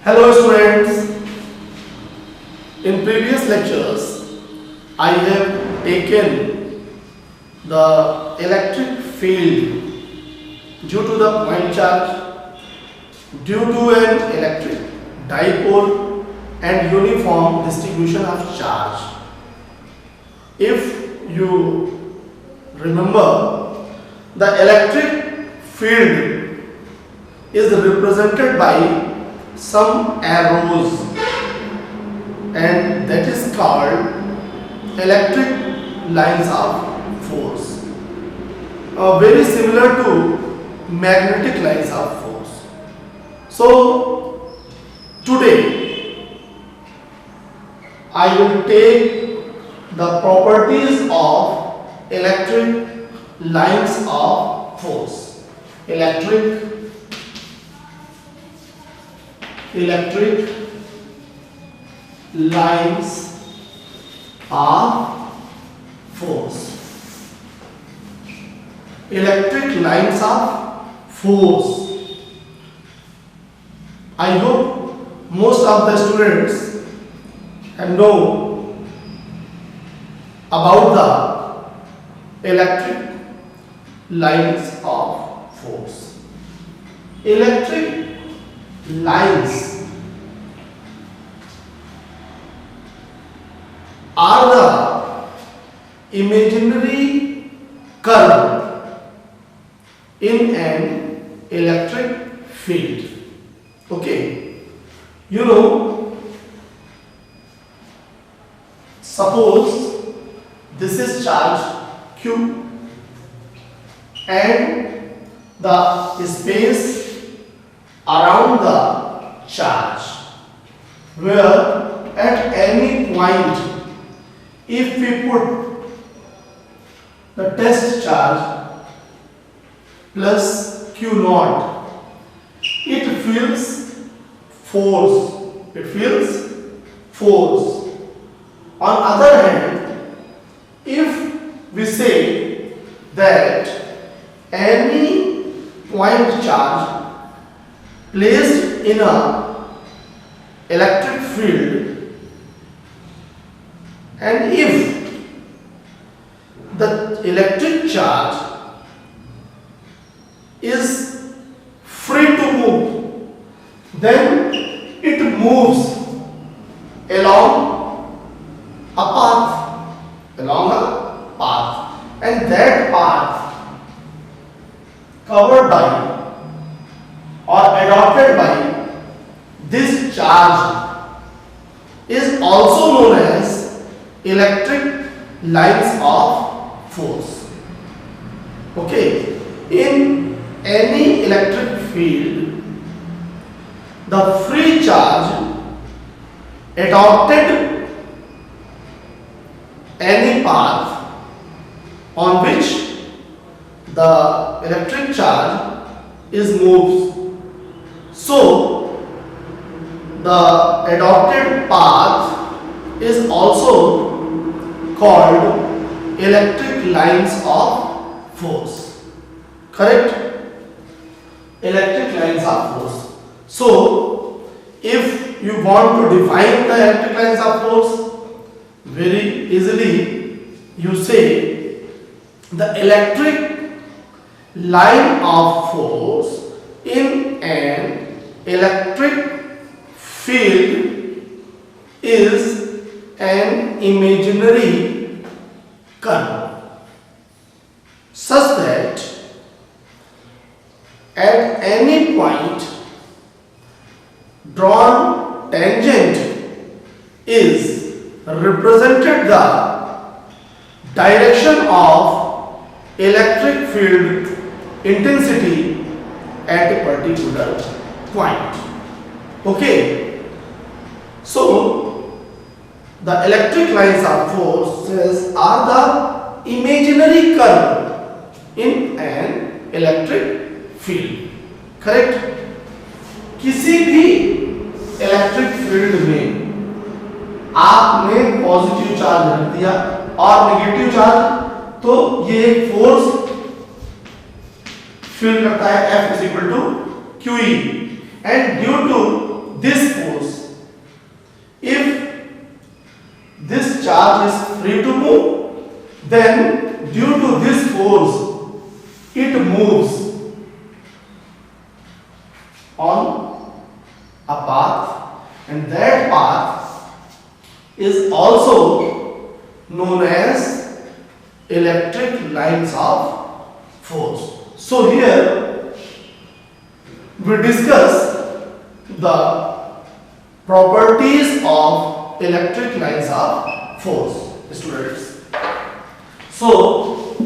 Hello students, in previous lectures I have taken the electric field due to the point charge, due to an electric dipole and uniform distribution of charge. If you remember, the electric field is represented by some arrows and that is called electric lines of force, very similar to magnetic lines of force. So today I will take the properties of electric lines of force. Electric lines of force. Electric lines of force. I hope most of the students know about the electric lines of force. Electric lines are the imaginary curve in an electric field. Okay, you know, suppose this is charge Q and the space around the charge, where at any point if we put the test charge plus Q naught, it feels force. It feels force. On other hand, if we say that any point charge placed in a electric field, and if the electric charge is free to move, then it moves along a path, and that path covered by or adopted by this charge is also known as electric lines of force. Okay, in any electric field, the free charge adopted any path on which the electric charge is moves. So the adopted path is also called electric lines of force. Correct? Electric lines of force. So if you want to define the electric lines of force, very easily you say the electric line of force in an electric field is an imaginary curve such that at any point drawn tangent is represented the direction of electric field intensity at a particular point. Okay, so the electric lines of forces are the imaginary curve in an electric field. Correct? किसी भी electric field में आपने positive charge रख दिया और negative charge, तो ये एक फोर्स फील करता है F is equal to QE, and due to this force. If this charge is free to move, then due to this force it moves on a path, and that path is also known as electric lines of force. So here we discuss the properties of electric lines of force, students. So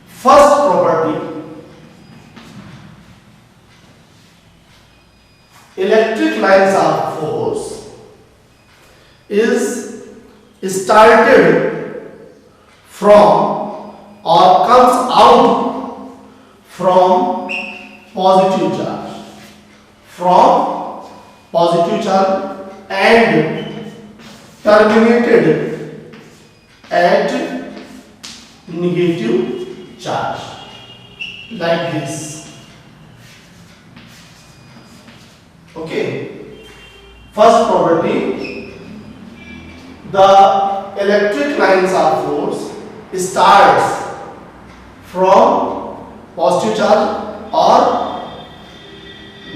first property, electric lines of force is started from or comes out from positive charge, and terminated at negative charge, like this. Okay, first property, the electric lines of force starts from positive charge or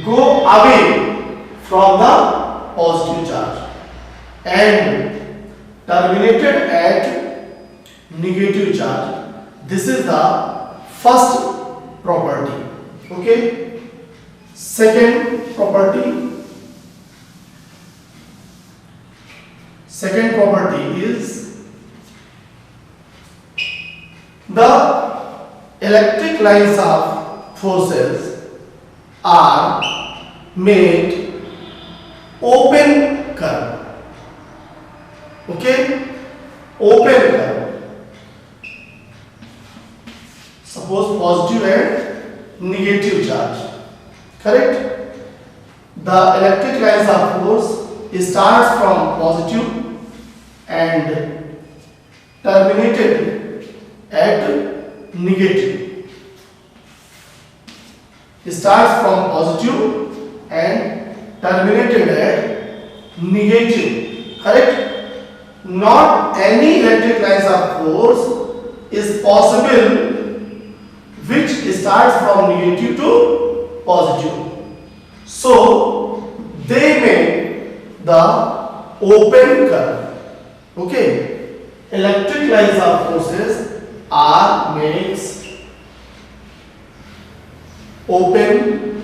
go away from the positive charge and terminated at negative charge. This is the first property. Okay, second property is the electric lines of forces are made open curve. Okay, open curve. Suppose positive and negative charge, correct? The electric lines of force starts from positive and terminated at negative. It starts from positive and terminated at negative, correct? Not any electric lines of force is possible which starts from negative to positive. So they make the open curve. Okay, electric lines of forces are makes open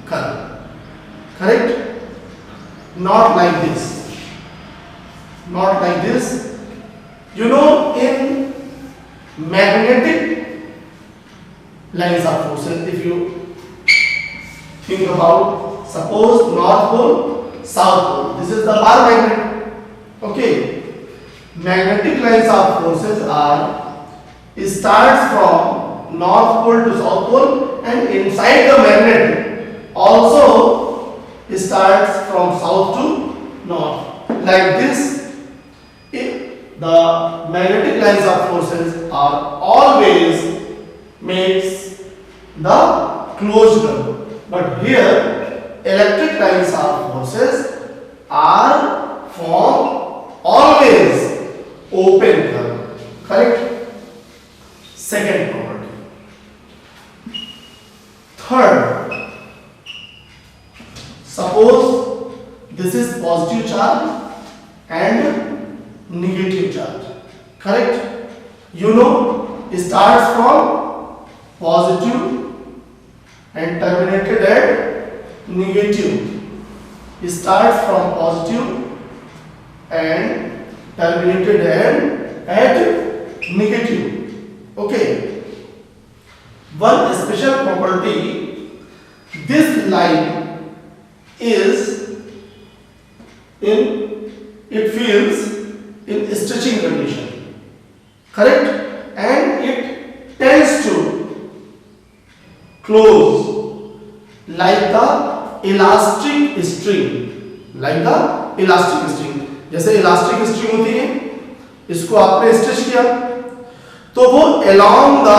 curve, correct? Not like this, you know. In magnetic lines of forces, if you think about, suppose north pole, south pole, this is the bar magnet. Okay, magnetic lines of forces are starts from north pole to south pole, and inside the magnet also starts from south to north, like this. If the magnetic lines of forces are always makes the closed curve, but here electric lines of forces are formed always open curve, correct? Second property. Third, suppose this is positive charge and negative charge, correct? You know, it starts from positive and terminated at negative. It starts from positive and terminated at negative. Okay, one special property, this line is it feels in stretching condition, correct? And it tends to close like the elastic string, जैसे elastic string होती है, इसको आपने stretch किया तो वो along the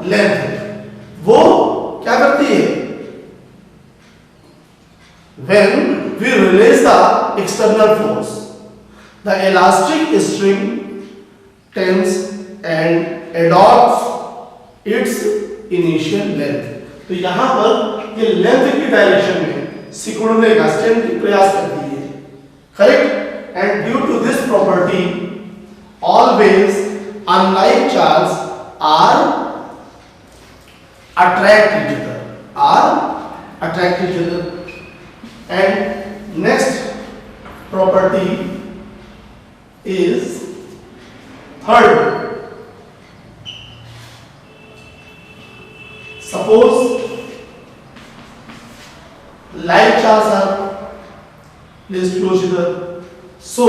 length है, वो क्या करती है? When we release the external force, the elastic string tends and adopts its initial length. तो यहाँ पर ये लेंथ की डायरेक्शन में सिकुड़ने का स्ट्रेन की प्रयास करती है, correct? And due to this property always unlike charges are attract each other. And next property is third. Suppose like charges are placed close together, so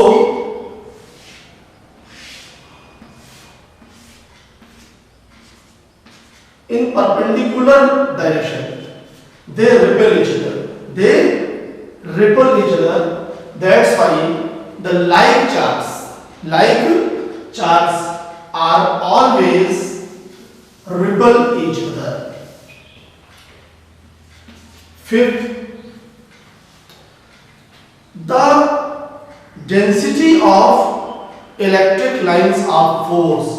in perpendicular direction they repel each other. That's why the like charges are always repel each other. Fifth, the density of electric lines of force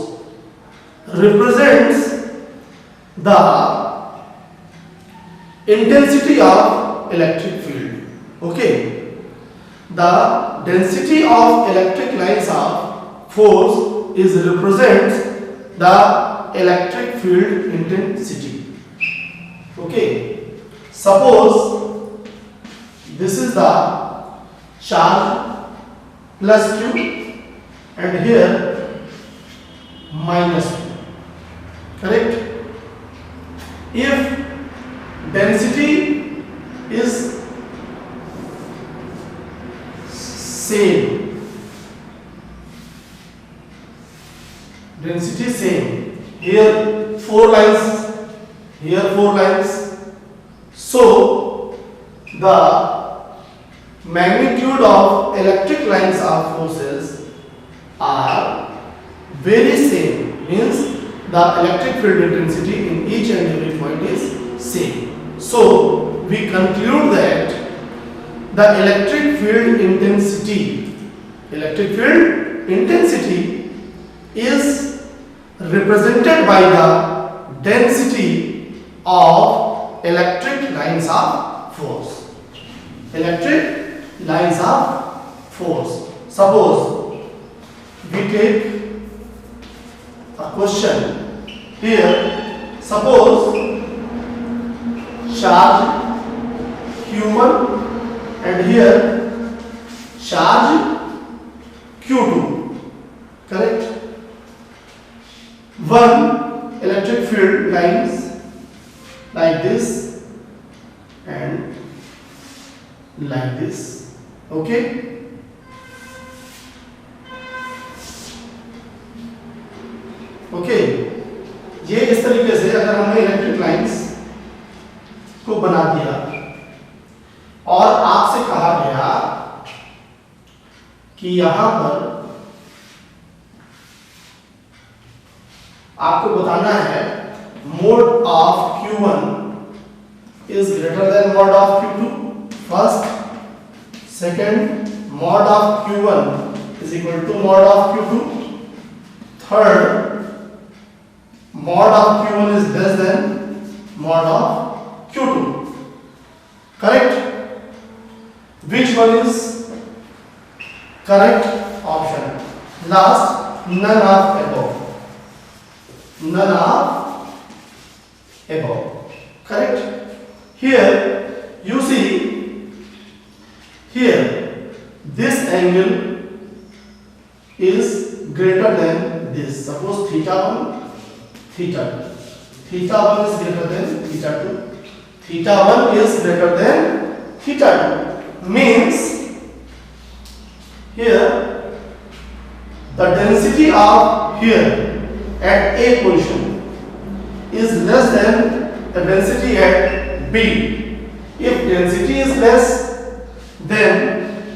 represents the intensity of electric field. Okay, the density of electric lines of force is represents the electric field intensity. Okay, suppose this is the charge plus q and here minus q, correct? If density is same, here 4 lines, here 4 lines, so the magnitude of electric lines of forces are very same, means the electric field intensity in each and every point is same. So we conclude that the electric field intensity is represented by the density of electric lines of force. Suppose we take a question here. Suppose charge q1 and here charge q2, correct? One electric field lines like this and like this, okay? Okay, ये इस तरीके से अगर हमने electric lines को बना दिया और आपसे कहा गया कि यहां पर आपको बताना है mode of q1 is greater than mode of q2, first, second mode of q1 is equal to mode of q2, third mod of q1 is less than mod of q2, correct? Which one is correct option? Last, none of above, correct? Here you see, here this angle is greater than this. Suppose theta 1, theta 2, theta 1 is greater than theta 2, theta 1 is greater than theta 2, means here the density of here at A position is less than the density at B. If density is less, then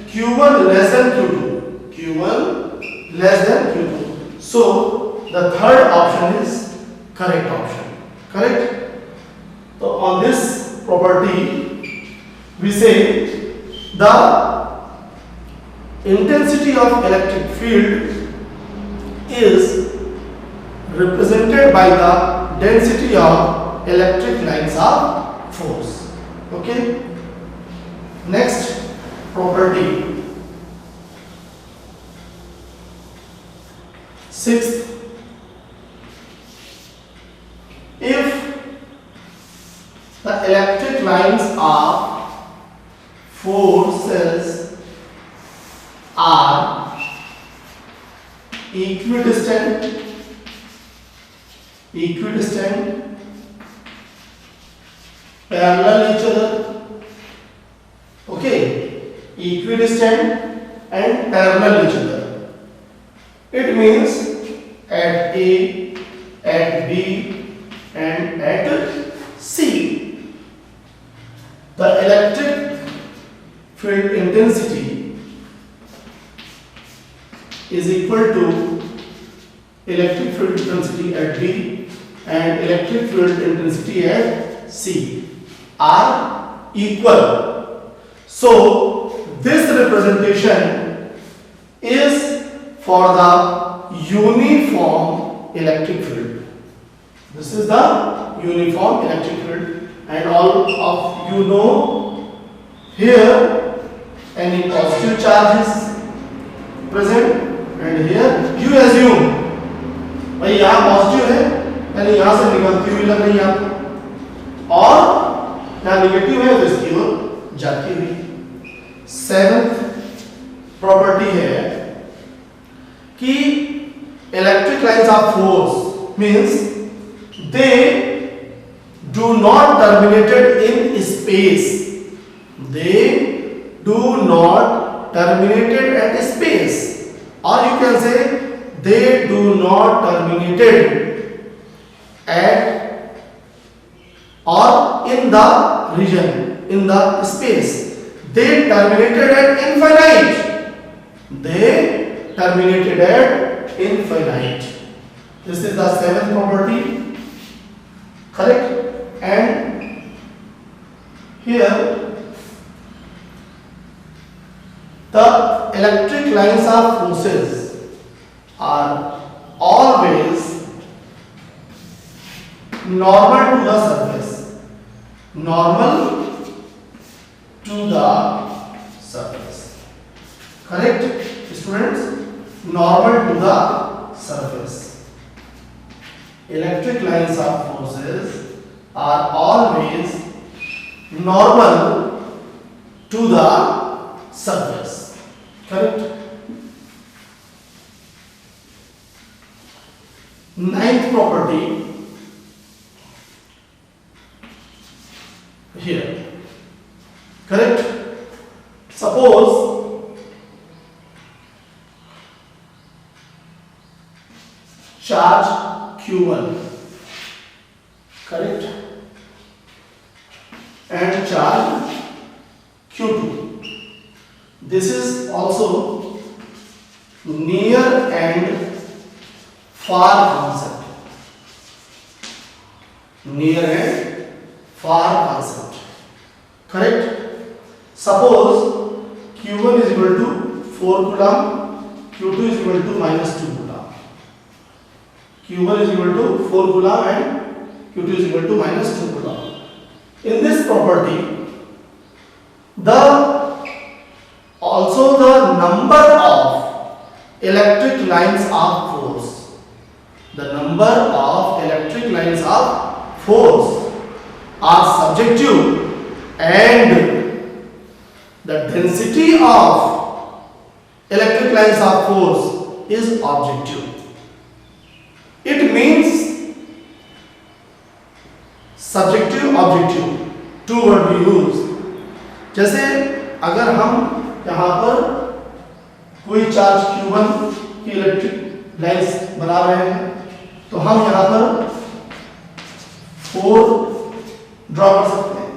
q1 less than q2, so the third option is correct option. Correct? So on this property we say the intensity of electric field is represented by the density of electric lines of force. Okay? Next property, sixth, if the electric lines of forces are equidistant, parallel each other, okay, equidistant and parallel each other. It means at A, at B and at C, the electric field intensity is equal to electric field intensity at B and electric field intensity at C are equal. So this representation is for the uniform electric field. This is the uniform electric field, and all of you know here any positive charge is present, and here you assume भाई यहाँ positive है यानी यहाँ से निकलती हुई लग रही है आपको, और यहाँ निगेटिव है तो इसकी ओर जाती हुई। सेवंथ प्रॉपर्टी है कि electric lines of force means they do not terminated in space, they do not terminated at space, or you can say they do not terminated at or in the region, in the space. They terminated at infinite. They terminated at infinite. This is the seventh property. Correct? And here the electric lines of forces are always normal to the surface. Normal to the surface. Correct, students? Normal to the surface. Electric lines of forces are always normal to the surface. Correct? Ninth property here. Correct? Suppose charge Q1, correct, and charge Q2. This is also near and far concept. Near and far concept. Correct? Suppose Q1 is equal to 4 coulomb, Q2 is equal to minus 2 coulomb. Q1 is equal to 4 coulomb and Q2 is equal to minus 2 coulomb. In this property, also the number of electric lines of force, the number of electric lines of force are subjective and the density of electric lines of force is objective. It means subjective objective, two word we use. जैसे अगर हम यहाँ पर कोई charge Q1 की electric lines बना रहे हैं तो हम यहाँ पर 4 ड्रॉ कर सकते हैं,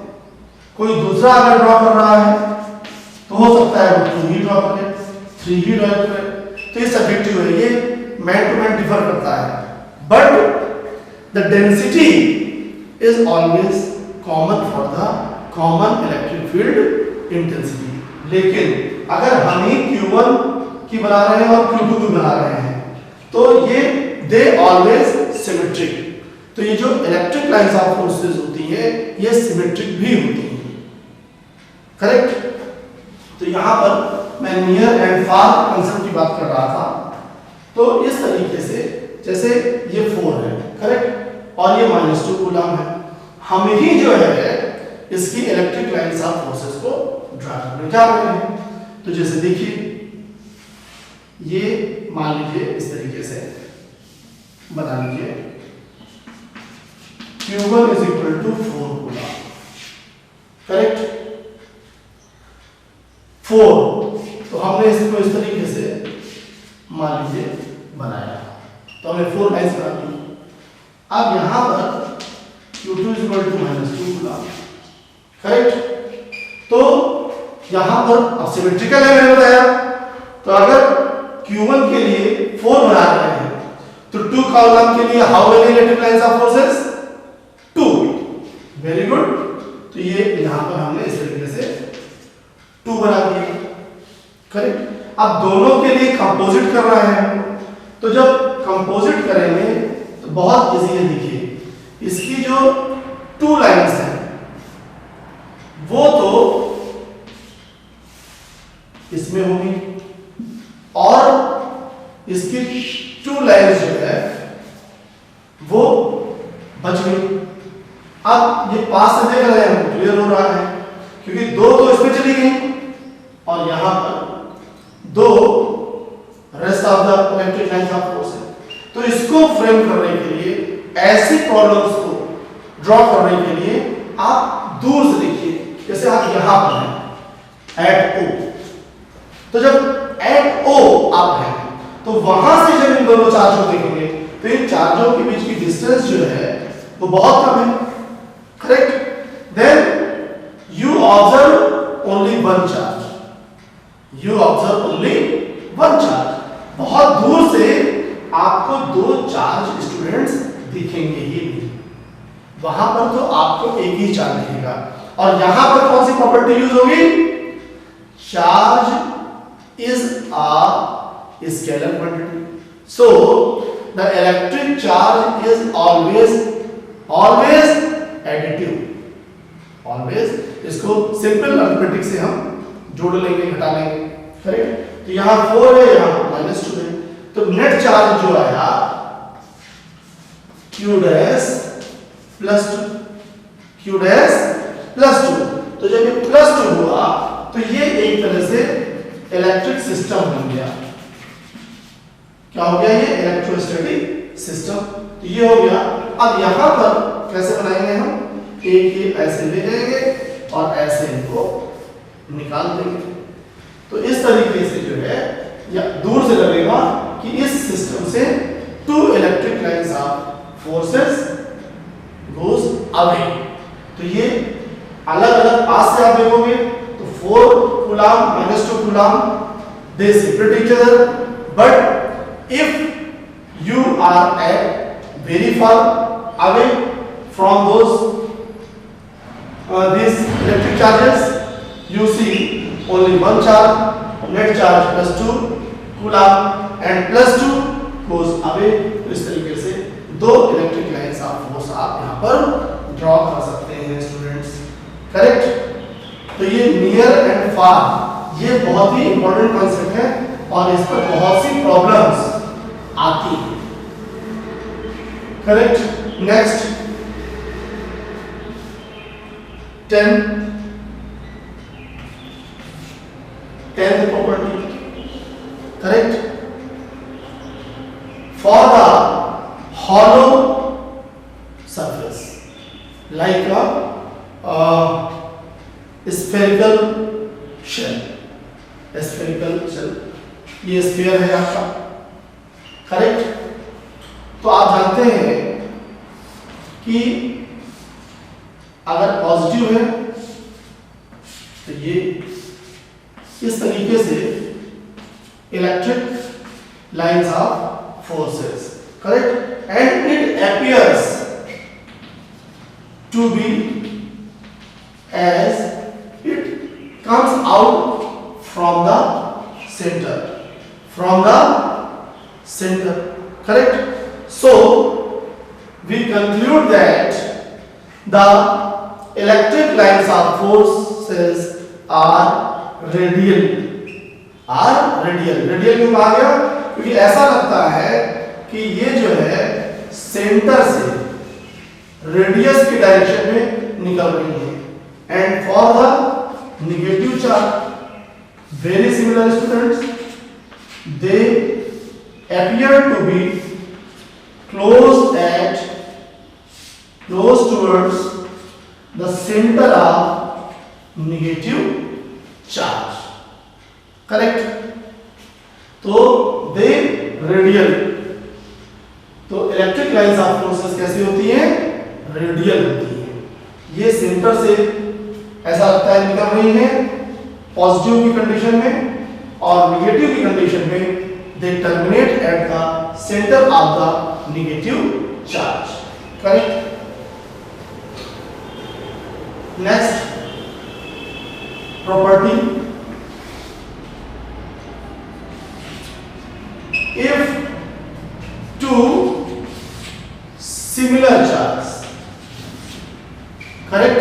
कोई दूसरा अगर ड्रॉ कर रहा है तो हो सकता है वो 2 ही ड्रॉ करे, 3 ही ड्रॉ करे, तो ये सब्जेक्टिव है, ये मैन टू मैन डिफर करता है, but the density is always common for the common electric field intensity. लेकिन अगर हम ही Q1 की बना रहे हैं और Q2 की बना रहे हैं तो ये दे ऑलवेज सिमेट्रिक। तो ये जो इलेक्ट्रिक लाइंस ऑफ फोर्सेस होती है ये सिमेट्रिक भी होती हैं, करेक्ट। तो यहाँ पर मैं नियर एंड फार कंसेप्ट की बात कर रहा था। तो इस तरीके से जैसे ये 4 है, करेक्ट, और ये -2 कूलम है, हम ही जो है इसकी इलेक्ट्रिक लाइंस ऑफ फोर्सेस को ड्रा करने जा रहे हैं। तो जैसे देखिए ये मान लीजिए इस तरीके से बता लीजिए Q1 is equal to 4 coulomb, correct, 4। तो हमने इसको इस तरीके से मान लीजिए बनाया, तो हमने 4 लाइंस बना दी। अब यहां पर Q2 is equal to -2 coulomb, correct. तो यहां पर अब सिमेट्रिकल है मैंने बताया। तो अगर Q1 के लिए 4 बना रहे हैं तो 2 कॉलम के लिए how many electric lines of forces? 2। Very good. तो ये यहां पर हमने इस तरीके से 2 बना दिया, करेक्ट। अब दोनों के लिए कंपोजिट कर रहे हैं, तो जब कंपोजिट करेंगे तो बहुत इजी है। देखिए इसकी जो 2 लाइंस हैं वो तो इसमें होगी और इसकी 2 लाइंस जो है वो बच गई। अब ये पास से देख रहे हैं क्लियर हो रहा है क्योंकि 2 तो इसमें चली गई और यहां पर 2 rest of the electric lines of force है। तो इसको फ्रेम करने के लिए, ऐसी प्रॉब्लम्स को ड्रॉ करने के लिए आप दूर से देखिए, जैसे आप यहां पर हैं एट O। तो जब एट O आप हैं तो वहां से जब इन दोनों चार्जों को देखेंगे तो इन चार्जों के बीच की डिस्टेंस जो है वो बहुत कम है, correct. Then you observe only one charge, you observe only one charge. बहुत दूर से आपको 2 चार्ज स्टूडेंट्स दिखेंगे ही नहीं, वहां पर तो आपको एक ही चार्ज दिखेगा। और यहां पर कौन सी प्रॉपर्टी यूज होगी? Charge is a scalar quantity, so the electric charge is always additive, always। इसको सिंपल अरिथमेटिक से हम जोड़ लेंगे, घटा लेंगे, करेक्ट। तो यहाँ 4 है, यहाँ -2 है, तो नेट चार्ज जो आया Q dash plus 2, Q dash plus 2। तो जब ये +2 हुआ तो ये एक तरह से इलेक्ट्रिक सिस्टम बन गया। क्या हो गया? ये इलेक्ट्रोस्टैटिक सिस्टम। तो ये हो गया। अब यहां पर कैसे बनाएंगे हम? एक ये ऐसे ले जाएंगे और ऐसे इनको निकाल देंगे। तो इस तरीके से जो है या दूर से लगेगा कि इस सिस्टम से 2 electric lines of forces goes away. तो ये अलग अलग पास से आप देखोगे तो 4 coulomb -2 coulomb they separate each other, but if you are at very far away from these electric charges, you see only one charge, net charge +2 coulomb and +2 goes away। तो इस तरीके से 2 इलेक्ट्रिक लाइंस ऑफ फोर्स आप यहाँ पर draw कर सकते हैं स्टूडेंट्स, करेक्ट। तो ये नियर एंड फार ये बहुत ही इंपॉर्टेंट कॉन्सेप्ट है और इस पर बहुत सी प्रॉब्लम्स आती है, correct. Next 10th property, correct। For the hollow surface like a spherical shell, ये स्फीयर है आपका, करेक्ट। तो आप जानते हैं कि अगर पॉजिटिव है तो ये इस तरीके से electric lines of forces, correct, and it appears to be as it comes out from the center. From the center. Correct? So, we conclude that the electric lines of forces are radial. Radial क्यों आ गया? क्योंकि ऐसा लगता है कि ये जो है सेंटर से रेडियस की डायरेक्शन में निकल रही है. And for the negative charge, very similar students, they appear to be close towards the center of negative charge. Correct? तो दे रेडियल, तो इलेक्ट्रिक लाइंस ऑफ फोर्सेस कैसी होती हैं? रेडियल होती हैं. ये सेंटर से ऐसा लगता है निकल रही है पॉजिटिव की कंडीशन में, और नेगेटिव की कंडीशन में they terminate at the center of the negative charge. Correct? Next property, if two similar charges, correct,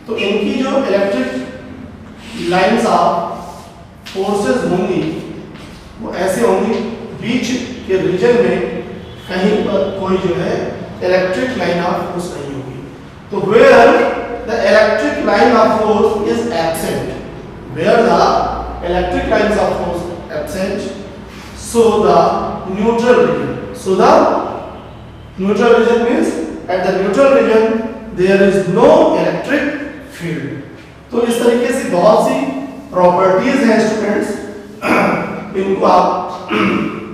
तो इनकी जो इलेक्ट्रिक लाइंस ऑफ फोर्सेस होंगी वो ऐसे होंगी, बीच के रीजन में कहीं पर कोई जो है इलेक्ट्रिक लाइन ऑफ फोर्स नहीं होगी. तो where the electric line of force is absent, where the electric lines of force absent, so the neutral region, so the neutral region means at the neutral region there is no electric field. तो इस तरीके से बहुत सी properties हैं students, इनको आप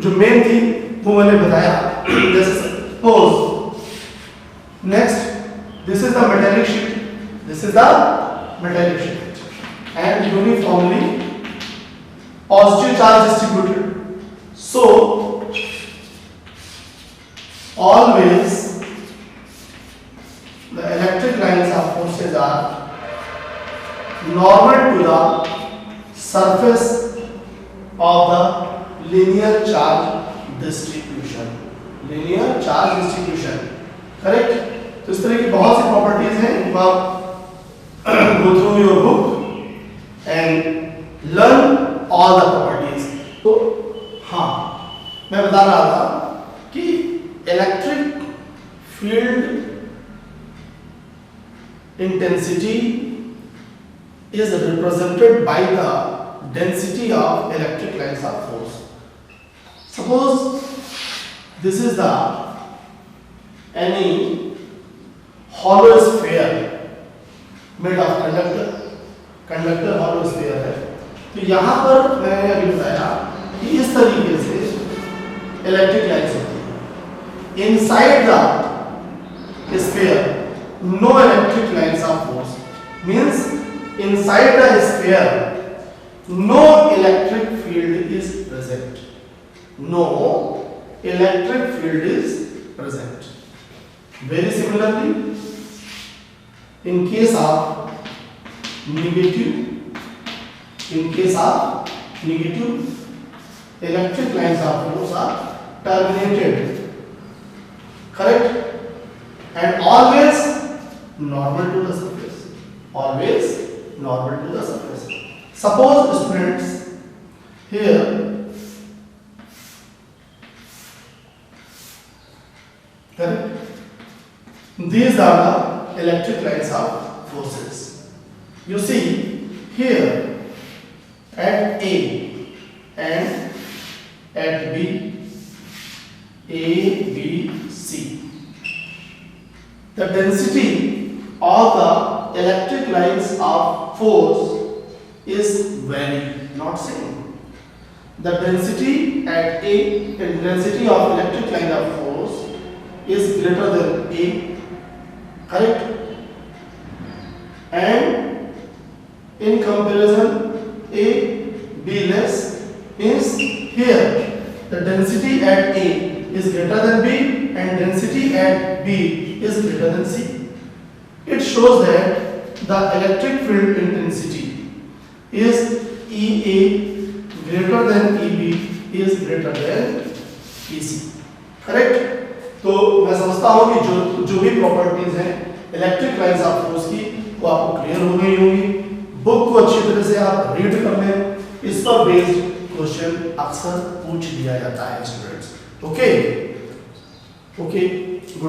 जो main थी वो मैंने बताया. जैसे suppose next, this is the metallic sheet, this is the metallic sheet and uniformly positive charge distributed. So always the electric lines of forces are normal to the surface of the linear charge distribution. Linear charge distribution, correct? तो इस तरह की बहुत सी properties हैं, इनको आप go through your book and learn all the properties. तो हाँ, मैं बता रहा था कि electric field intensity is represented by the density of electric lines of force. Suppose this is the any hollow sphere made of conductor hollow sphere है. तो यहाँ पर मैंने अभी बताया कि इस तरीके से इलेक्ट्रिक लाइन्स होती है. Inside the sphere no electric lines of force, means inside the sphere no electric field is present, no electric field is present. Very similarly, in case of negative electric lines of force are terminated, correct, and always normal to the surface, always normal to the surface. Suppose students here correct, these are the electric lines of forces. You see here at A and at B, A, B, C, the density of the electric lines of force is varying, not same. The density at A, the density of electric line of force is greater than A, correct, and in comparison A, B less, means here the density at A is greater than B and density at B is greater than C. shows that the electric field intensity is EA greater than EB is greater than EC. Correct? तो मैं समझता हूँ कि जो भी properties हैं electric lines of force की वो आपको क्लियर हो गई होंगी। बुक को अच्छी तरह से आप रीड कर लें, इस पर बेस्ड क्वेश्चन अक्सर पूछ लिया जाता है स्टूडेंट्स। Okay okay